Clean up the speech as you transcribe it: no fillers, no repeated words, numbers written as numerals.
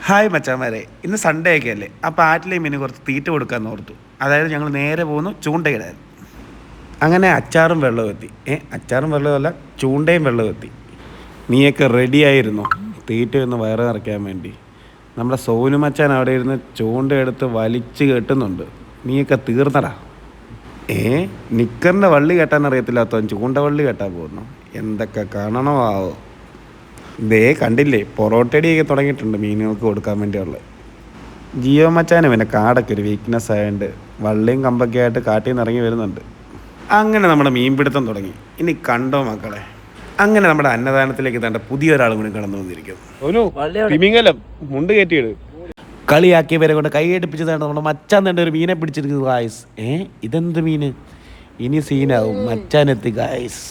Hi മച്ചാമാരെ, ഇന്ന് Sunday ഒക്കെ അല്ലേ. അപ്പോൾ ആറ്റിലെ മീന് കുറച്ച് തീറ്റ കൊടുക്കാമെന്ന് ഓർത്തു. അതായത് ഞങ്ങൾ നേരെ പോകുന്നു ചൂണ്ടയിടാൻ. അങ്ങനെ അച്ചാറും വെള്ളവും എത്തി. അച്ചാറും വെള്ളവുമല്ല, ചൂണ്ടയും വെള്ളവും എത്തി. നീയൊക്കെ റെഡിയായിരുന്നു തീറ്റയൊന്ന് വയറ് നിറയ്ക്കാൻ വേണ്ടി. നമ്മുടെ സോനു മച്ചാൻ അവിടെ ഇരുന്ന് ചൂണ്ടയെടുത്ത് വലിച്ച് കെട്ടുന്നുണ്ട്. നീയൊക്കെ തീർന്നടാ. നിക്കറിൻ്റെ വള്ളി കെട്ടാൻ അറിയത്തില്ലാത്തവൻ ചൂണ്ട വള്ളി കെട്ടാൻ പോകുന്നു. എന്തൊക്കെ കാണണോ ആവോ. ദേ കണ്ടില്ലേ, പൊറോട്ടടിയൊക്കെ തുടങ്ങിയിട്ടുണ്ട് മീനുകൾക്ക് കൊടുക്കാൻ വേണ്ടിയുള്ള. ജിയോ മച്ചാനും പിന്നെ കാടൊക്കെ ഒരു വീക്ക്നെസ് ആയതുകൊണ്ട് വള്ളിയും കമ്പൊക്കെ ആയിട്ട് കാട്ടിൽ നിന്ന് ഇറങ്ങി വരുന്നുണ്ട്. അങ്ങനെ നമ്മുടെ മീൻപിടുത്തം തുടങ്ങി. ഇനി കണ്ടോ മക്കളെ, അങ്ങനെ നമ്മുടെ അന്നദാനത്തിലേക്ക് തേണ്ട പുതിയൊരാളും കൂടി കടന്നു വന്നിരിക്കും. മുണ്ട് കയറ്റിയിട്. കളിയാക്കിയവരെ കൊണ്ട് കൈയടിപ്പിച്ച് തേണ്ട നമ്മുടെ മച്ചാൻ തേണ്ട ഒരു മീനെ പിടിച്ചിരിക്കുന്നു ഗായ്സ്. ഇതെന്ത് മീന്? ഇനി സീനാവും. മച്ചാനെത്തി ഗായ്സ്.